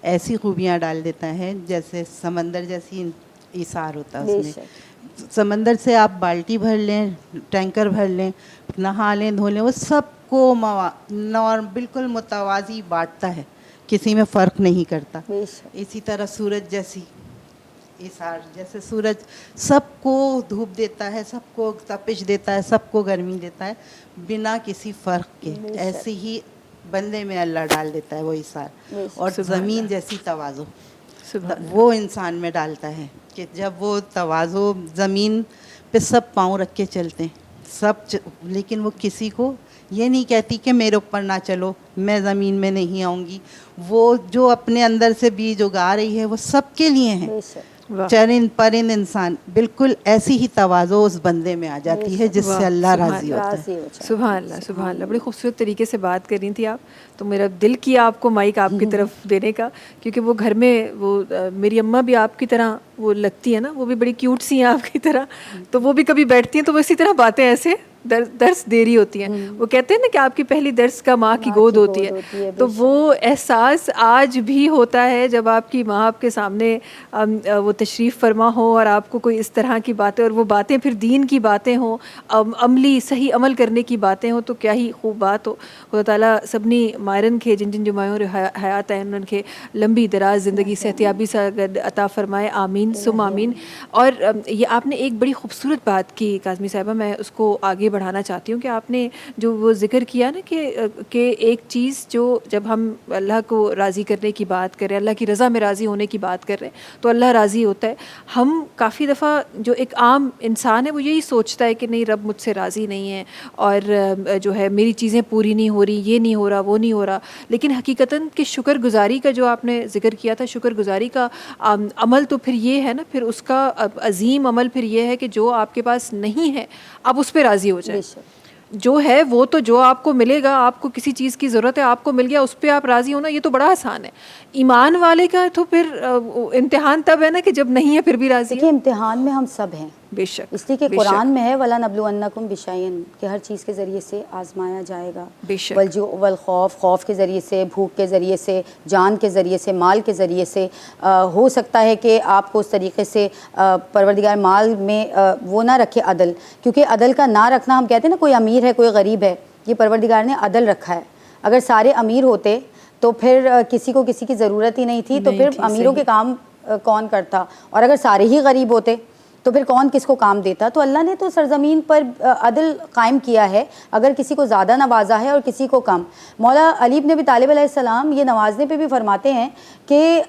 S6: ایسی خوبیاں ڈال دیتا ہے, جیسے سمندر جیسی ایثار ہوتا ہے اس میں. سمندر سے آپ بالٹی بھر لیں, ٹینکر بھر لیں, نہا لیں, دھو لیں, وہ سب کو بالکل متوازی بانٹتا ہے, کسی میں فرق نہیں کرتا. اسی طرح سورج جیسی ایثار, جیسے سورج سب کو دھوپ دیتا ہے, سب کو تپش دیتا ہے, سب کو گرمی دیتا ہے بنا کسی فرق کے, ایسے ہی بندے میں اللہ ڈال دیتا ہے وہ ایثار. اور زمین جیسی تواضع وہ انسان میں ڈالتا ہے کہ جب وہ تواضع, زمین پہ سب پاؤں رکھ کے چلتے ہیں سب, لیکن وہ کسی کو یہ نہیں کہتی کہ میرے اوپر نہ چلو, میں زمین میں نہیں آؤں گی. وہ جو اپنے اندر سے بیج اگا رہی ہے وہ سب کے لیے ہیں. چرند پرند انسان, بالکل ایسی ہی تواضع اس بندے میں آ جاتی ہے جس سے اللہ راضی ہوتا ہے.
S3: سبحان اللہ سبحان اللہ, بڑی خوبصورت طریقے سے بات کر رہی تھی آپ, تو میرا دل کیا آپ کو مائک آپ کی طرف دینے کا, کیونکہ وہ گھر میں وہ میری اماں بھی آپ کی طرح وہ لگتی ہے نا, وہ بھی بڑی کیوٹ سی ہیں آپ کی طرح, تو وہ بھی کبھی بیٹھتی ہیں تو وہ اسی طرح باتیں ایسے درس دے رہی ہوتی ہیں. وہ کہتے ہیں نا کہ آپ کی پہلی درس کا ماں کی گود ہوتی ہے, تو وہ احساس آج بھی ہوتا ہے جب آپ کی ماں آپ کے سامنے وہ تشریف فرما ہو اور آپ کو کوئی اس طرح کی باتیں, اور وہ باتیں پھر دین کی باتیں ہوں, عملی صحیح عمل کرنے کی باتیں ہوں, تو کیا ہی خوب بات ہو. خدا تعالیٰ سبنی مائرن کے جن جن جمایوں حیات ہیں ان کے لمبی دراز زندگی صحتیابی سے عطا فرمائے, آمین سم آمین. اور یہ آپ نے ایک بڑی خوبصورت بات کی کاظمی صاحبہ, میں اس کو آگے بڑھانا چاہتی ہوں کہ آپ نے جو وہ ذکر کیا نا کہ ایک چیز جو جب ہم اللہ کو راضی کرنے کی بات کریں, اللہ کی رضا میں راضی ہونے کی بات کر رہے ہیں تو اللہ راضی ہوتا ہے. ہم کافی دفعہ جو ایک عام انسان ہے وہ یہی سوچتا ہے کہ نہیں رب مجھ سے راضی نہیں ہے, اور جو ہے میری چیزیں پوری نہیں ہو رہی, یہ نہیں ہو رہا, وہ نہیں ہو رہا. لیکن حقیقتاً کہ شکر گزاری کا جو آپ نے ذکر کیا تھا, شکر گزاری کا عمل تو پھر یہ ہے نا, پھر اس کا عظیم عمل پھر یہ ہے کہ جو آپ کے پاس نہیں ہے آپ اس پہ راضی ہو جائیں. جو ہے وہ تو جو آپ کو ملے گا, آپ کو کسی چیز کی ضرورت ہے, آپ کو مل گیا, اس پہ آپ راضی ہونا, یہ تو بڑا آسان ہے. ایمان والے کا تو پھر امتحان تب ہے نا کہ جب نہیں ہے پھر بھی راضی.
S4: دیکھیے امتحان میں ہم سب ہیں,
S3: بے شک
S4: اس لیے کہ
S3: بے
S4: قرآن
S3: شک
S4: میں ہے وَلَا نَبْلُوَنَّكُمْ بِشَيْءٍ کہ ہر چیز کے ذریعے سے آزمایا جائے گا.
S3: بے شک
S4: والجوع والخوف خوف کے ذریعے سے, بھوک کے ذریعے سے, جان کے ذریعے سے, مال کے ذریعے سے. ہو سکتا ہے کہ آپ کو اس طریقے سے پروردگار مال میں وہ نہ رکھے عدل, کیونکہ عدل کا نہ رکھنا, ہم کہتے ہیں نا کوئی امیر ہے کوئی غریب ہے, یہ پروردگار نے عدل رکھا ہے. اگر سارے امیر ہوتے تو پھر کسی کو کسی کی ضرورت ہی نہیں تھی, تو پھر امیروں کے کام کون کرتا, اور اگر سارے ہی غریب ہوتے تو پھر کون کس کو کام دیتا. تو اللہ نے تو سرزمین پر عدل قائم کیا ہے, اگر کسی کو زیادہ نوازا ہے اور کسی کو کم. مولا علی بن ابی طالب علیہ السلام یہ نوازنے پہ بھی فرماتے ہیں کہ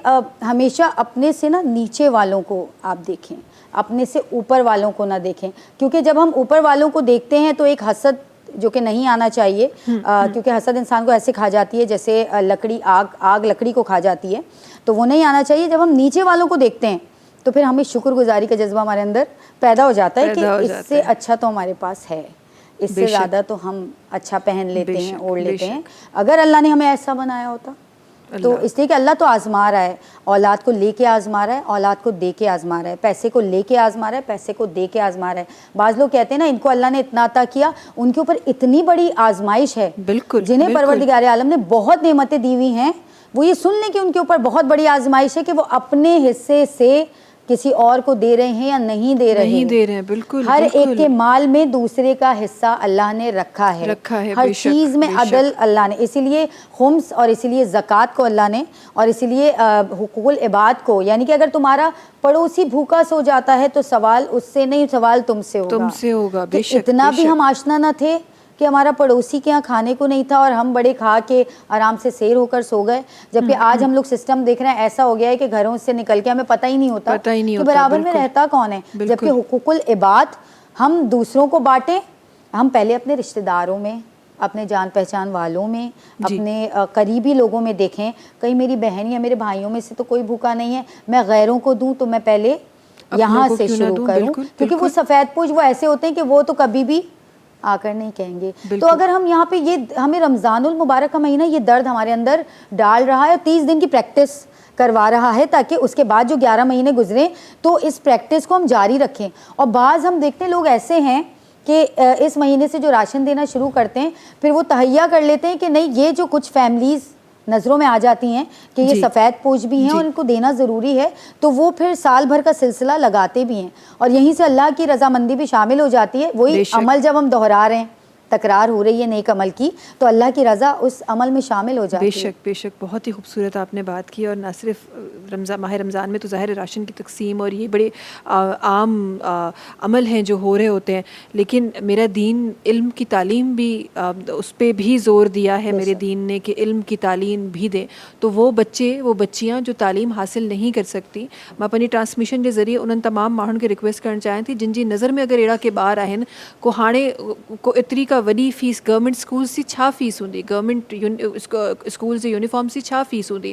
S4: ہمیشہ اپنے سے نا نیچے والوں کو آپ دیکھیں, اپنے سے اوپر والوں کو نہ دیکھیں, کیونکہ جب ہم اوپر والوں کو دیکھتے ہیں تو ایک حسد جو کہ نہیں آنا چاہیے, کیونکہ حسد انسان کو ایسے کھا جاتی ہے جیسے لکڑی آگ لکڑی کو کھا جاتی ہے, تو وہ نہیں آنا چاہیے. جب ہم نیچے والوں کو دیکھتے ہیں تو پھر ہمیں شکر گزاری کا جذبہ ہمارے اندر پیدا ہو جاتا ہے کہ اس سے اچھا تو ہمارے پاس ہے, اس سے زیادہ تو ہم اچھا پہن لیتے ہیں, اوڑھ لیتے ہیں, اگر اللہ نے ہمیں ایسا بنایا ہوتا. تو اس لیے کہ اللہ تو آزما رہا ہے, اولاد کو لے کے آزما رہا ہے, اولاد کو دے کے آزما رہا ہے, پیسے کو لے کے آزما رہا ہے, پیسے کو دے کے آزما رہا ہے. بعض لوگ کہتے ہیں نا ان کو اللہ نے اتنا عطا کیا, ان کے اوپر اتنی بڑی آزمائش ہے,
S3: بالکل
S4: جنہیں پروردگار عالم نے بہت نعمتیں دی ہوئی ہیں, وہ یہ سن لیں کہ ان کے اوپر بہت بڑی آزمائش ہے کہ وہ اپنے حصے سے کسی اور کو دے رہے ہیں یا نہیں دے رہے ہیں.
S3: بالکل
S4: ہر ایک کے مال میں دوسرے کا حصہ اللہ نے رکھا ہے, ہر چیز میں عدل اللہ نے, اسی لیے خمس اور اسی لیے زکوٰۃ کو اللہ نے, اور اسی لیے حقوق العباد کو, یعنی کہ اگر تمہارا پڑوسی بھوکا سو جاتا ہے تو سوال اس سے نہیں, سوال تم سے ہوگا. بے شک اتنا بھی ہم آشنا نہ تھے کہ ہمارا پڑوسی کے یہاں کھانے کو نہیں تھا اور ہم بڑے کھا کے آرام سے سیر ہو کر سو گئے, جبکہ آج ہم لوگ سسٹم دیکھ رہے ہیں ایسا ہو گیا ہے کہ گھروں سے نکل کے ہمیں پتہ ہی نہیں ہوتا کہ برابر میں رہتا کون ہے. جبکہ حقوق العباد ہم دوسروں کو بانٹیں, ہم پہلے اپنے رشتہ داروں میں, اپنے جان پہچان والوں میں, اپنے قریبی لوگوں میں دیکھیں. کہیں میری بہن یا میرے بھائیوں میں سے تو کوئی بھوکا نہیں ہے, میں غیروں کو دوں تو میں پہلے یہاں سے شروع کروں, کیونکہ وہ سفید پوش وہ ایسے ہوتے ہیں کہ وہ تو کبھی بھی آ کر نہیں کہیں گے. تو اگر ہم یہاں پہ یہ ہمیں رمضان المبارک کا مہینہ یہ درد ہمارے اندر ڈال رہا ہے اور 30 دن کی پریکٹس کروا رہا ہے, تاکہ اس کے بعد جو 11 مہینے گزریں تو اس پریکٹس کو ہم جاری رکھیں. اور بعض ہم دیکھتے ہیں لوگ ایسے ہیں کہ اس مہینے سے جو راشن دینا شروع کرتے ہیں پھر وہ تہیا کر لیتے ہیں کہ نہیں, یہ جو کچھ فیملیز نظروں میں آ جاتی ہیں کہ یہ سفید پوش بھی ہیں اور ان کو دینا ضروری ہے, تو وہ پھر سال بھر کا سلسلہ لگاتے بھی ہیں, اور یہیں سے اللہ کی رضامندی بھی شامل ہو جاتی ہے. وہی عمل جب ہم دہرا رہے ہیں, تکرار ہو رہی ہے نیک عمل کی, تو اللہ کی رضا اس عمل میں شامل ہو جاتی ہے.
S3: بے شک بے شک, بہت ہی خوبصورت آپ نے بات کی. اور نہ صرف ماہ رمضان میں تو ظاہر راشن کی تقسیم اور یہ بڑے عام عمل ہیں جو ہو رہے ہوتے ہیں, لیکن میرا دین علم کی تعلیم بھی اس پہ بھی زور دیا ہے میرے دین نے کہ علم کی تعلیم بھی دیں. تو وہ بچے وہ بچیاں جو تعلیم حاصل نہیں کر سکتی, میں اپنی ٹرانسمیشن کے ذریعے انہوں تمام ماحول کے ریکویسٹ کرنا چاہیں تھی جن جی نظر میں اگر ایڑا کے باہر آہن کو ہانے کو اتری کا وڈی فیس گورنمنٹ اسکول سی 6 فیس ہوندی, گورنمنٹ اسکول سے یونیفارم سی 6 فیس ہوندی,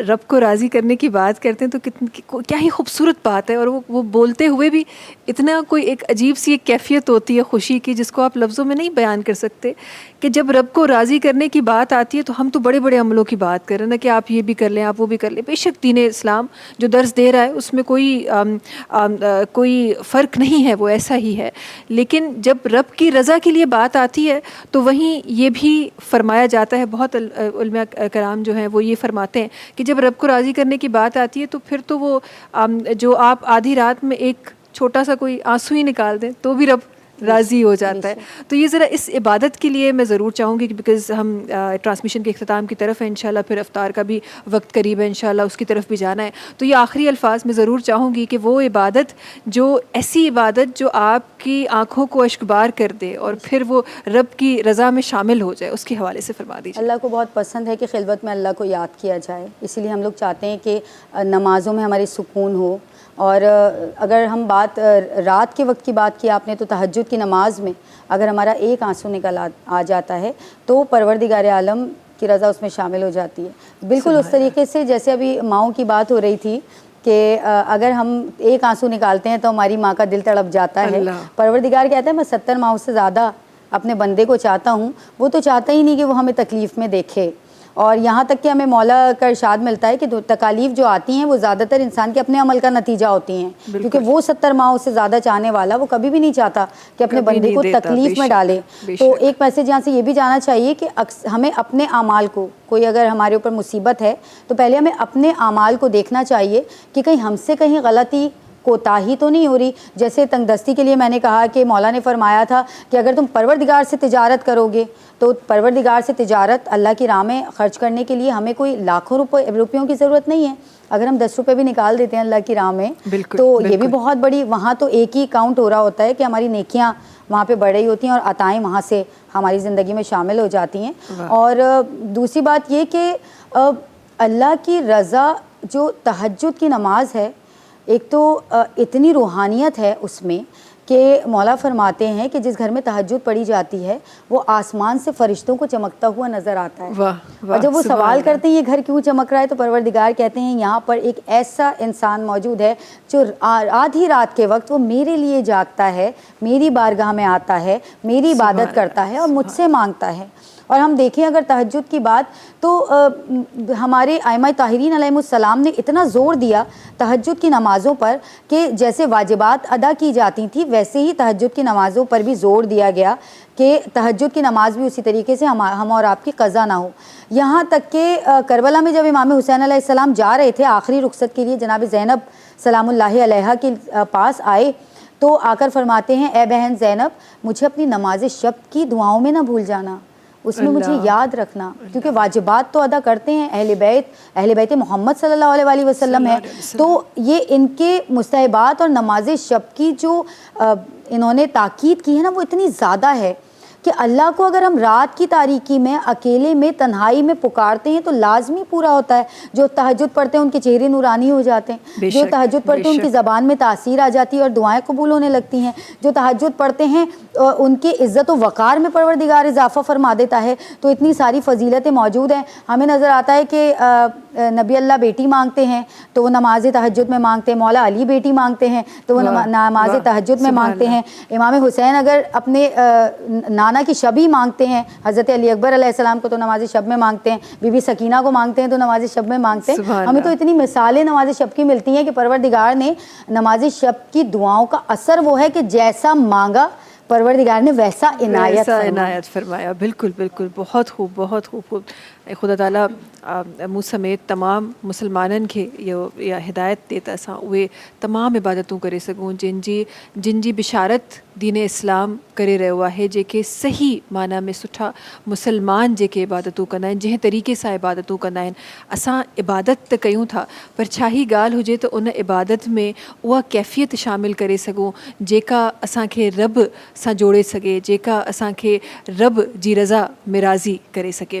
S3: رب کو راضی کرنے کی بات کرتے ہیں تو کیا ہی خوبصورت بات ہے. اور وہ بولتے ہوئے بھی اتنا کوئی ایک عجیب سی ایک کیفیت ہوتی ہے خوشی کی جس کو آپ لفظوں میں نہیں بیان کر سکتے, کہ جب رب کو راضی کرنے کی بات آتی ہے تو ہم تو بڑے بڑے عملوں کی بات کر رہے ہیں نا, کہ آپ یہ بھی کر لیں, آپ وہ بھی کر لیں. بے شک دین اسلام جو درس دے رہا ہے اس میں کوئی فرق نہیں ہے, وہ ایسا ہی ہے. لیکن جب رب کی رضا کے لیے بات آتی ہے تو وہیں یہ بھی فرمایا جاتا ہے, بہت علماء کرام جو ہیں وہ یہ فرماتے ہیں کہ جب رب کو راضی کرنے کی بات آتی ہے تو پھر تو وہ جو آپ آدھی رات میں ایک چھوٹا سا کوئی آنسو ہی نکال دیں تو بھی رب راضی ہو جاتا ہے. تو یہ ذرا اس عبادت کے لیے میں ضرور چاہوں گی, بیکاز ہم ٹرانسمیشن کے اختتام کی طرف ہیں انشاءاللہ, پھر افطار کا بھی وقت قریب ہے انشاءاللہ, اس کی طرف بھی جانا ہے. تو یہ آخری الفاظ میں ضرور چاہوں گی کہ وہ عبادت جو ایسی عبادت جو آپ کی آنکھوں کو اشکبار کر دے اور پھر وہ رب کی رضا میں شامل ہو جائے, اس کے حوالے سے فرما دیجیے.
S4: اللہ کو بہت پسند ہے کہ خلوت میں اللہ کو یاد کیا جائے, اسی لیے ہم لوگ چاہتے ہیں کہ نمازوں میں ہماری سکون ہو. اور اگر ہم بات رات کے وقت کی بات کی آپ نے, تو تہجد کی نماز میں اگر ہمارا ایک آنسو نکل آ جاتا ہے تو پروردگار عالم کی رضا اس میں شامل ہو جاتی ہے. بالکل اس طریقے سے جیسے ابھی ماؤں کی بات ہو رہی تھی کہ اگر ہم ایک آنسو نکالتے ہیں تو ہماری ماں کا دل تڑپ جاتا ہے. پروردگار کہتا ہے میں 70 ماؤں سے زیادہ اپنے بندے کو چاہتا ہوں. وہ تو چاہتا ہی نہیں کہ وہ ہمیں تکلیف میں دیکھے, اور یہاں تک کہ ہمیں مولا کا ارشاد ملتا ہے کہ تکالیف جو آتی ہیں وہ زیادہ تر انسان کے اپنے عمل کا نتیجہ ہوتی ہیں, کیونکہ وہ 70 ماہ سے زیادہ چاہنے والا وہ کبھی بھی نہیں چاہتا کہ اپنے بندے کو تکلیف میں ڈالے. تو ایک میسج یہاں سے یہ بھی جانا چاہیے کہ ہمیں اپنے اعمال کو, کوئی اگر ہمارے اوپر مصیبت ہے تو پہلے ہمیں اپنے اعمال کو دیکھنا چاہیے کہ کہیں ہم سے کہیں غلطی کوتاہی تو نہیں ہو رہی. جیسے تنگ دستی کے لیے میں نے کہا کہ مولا نے فرمایا تھا کہ اگر تم پروردگار سے تجارت کرو گے تو پروردگار سے تجارت اللہ کی راہ میں خرچ کرنے کے لیے ہمیں کوئی لاکھوں روپیوں کی ضرورت نہیں ہے. اگر ہم 10 روپے بھی نکال دیتے ہیں اللہ کی راہ میں تو یہ بھی بہت بڑی, وہاں تو ایک ہی کاؤنٹ ہو رہا ہوتا ہے کہ ہماری نیکیاں وہاں پہ بڑھ رہی ہوتی ہیں اور عطائیں وہاں سے ہماری زندگی میں شامل ہو جاتی ہیں. اور دوسری بات یہ کہ اللہ کی رضا جو تہجد کی نماز ہے, ایک تو اتنی روحانیت ہے اس میں کہ مولا فرماتے ہیں کہ جس گھر میں تہجد پڑھی جاتی ہے وہ آسمان سے فرشتوں کو چمکتا ہوا نظر آتا ہے. اور جب وہ سوال کرتے ہیں یہ گھر کیوں چمک رہا ہے, تو پروردگار کہتے ہیں یہاں پر ایک ایسا انسان موجود ہے جو آدھی رات کے وقت وہ میرے لیے جاگتا ہے, میری بارگاہ میں آتا ہے, میری عبادت کرتا ہے اور مجھ سے مانگتا ہے. اور ہم دیکھیں اگر تہجد کی بات تو ہمارے ائمہ طاہرین علیہم السلام نے اتنا زور دیا تہجد کی نمازوں پر کہ جیسے واجبات ادا کی جاتی تھیں ویسے ہی تہجد کی نمازوں پر بھی زور دیا گیا کہ تہجد کی نماز بھی اسی طریقے سے ہم اور آپ کی قضا نہ ہو. یہاں تک کہ کربلا میں جب امام حسین علیہ السلام جا رہے تھے آخری رخصت کے لیے, جناب زینب سلام اللہ علیہا کے پاس آئے تو آ کر فرماتے ہیں اے بہن زینب مجھے اپنی نماز شب کی دعاؤں میں نہ بھول جانا, اس میں مجھے یاد رکھنا, کیونکہ واجبات تو ادا کرتے ہیں اہل بیت محمد صلی اللہ علیہ وسلم ہے, تو یہ ان کے مستحبات اور نماز شب کی جو انہوں نے تاکید کی ہے نا وہ اتنی زیادہ ہے کہ اللہ کو اگر ہم رات کی تاریکی میں اکیلے میں تنہائی میں پکارتے ہیں تو لازمی پورا ہوتا ہے. جو تہجد پڑھتے ہیں ان کے چہرے نورانی ہو جاتے ہیں, جو تہجد پڑھتے ہیں ان کی زبان میں تاثیر آ جاتی ہے اور دعائیں قبول ہونے لگتی ہیں, جو تہجد پڑھتے ہیں ان کی عزت و وقار میں پروردگار اضافہ فرما دیتا ہے. تو اتنی ساری فضیلتیں موجود ہیں. ہمیں نظر آتا ہے کہ نبی اللہ بیٹی مانگتے ہیں تو وہ نماز تہجد میں مانگتے ہیں, مولا علی بیٹی مانگتے ہیں تو وہ نماز تہجد میں مانگتے ہیں, امام حسین اگر اپنے نانا کی شب ہی مانگتے ہیں, حضرت علی اکبر علیہ السلام کو تو نماز شب میں مانگتے ہیں, بی بی سکینہ کو مانگتے ہیں تو نماز شب میں مانگتے ہیں. ہمیں تو اتنی مثالیں نماز شب کی ملتی ہیں کہ پروردگار نے نماز شب کی دعاؤں کا اثر وہ ہے کہ جیسا مانگا پروردگار نے ویسا عنایت
S3: فرمایا. بالکل بالکل, بہت خوب بہت خوب. خدا تعالیٰ مو سمیت تمام مسلمانن کے یا ہدایت دیتا سا وہ تمام عبادتوں کرے سکوں جن جی بشارت دین اسلام کرے رہے ہوا ہے, جے کہ صحیح معنی میں سٹھا مسلمان جے کے عبادتوں کنائیں جہیں طریقے سا عبادتوں کنائیں. اساں عبادت تو کیوں تھا پر چھاہی گال ہوجے تو ان عبادت میں وہ کیفیت شامل کرے سکوں جے کا اساں کے رب سا جوڑے سکے, جے کا اساں کے رب جی رضا میں راضی کرے سکے.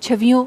S3: 26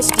S7: HD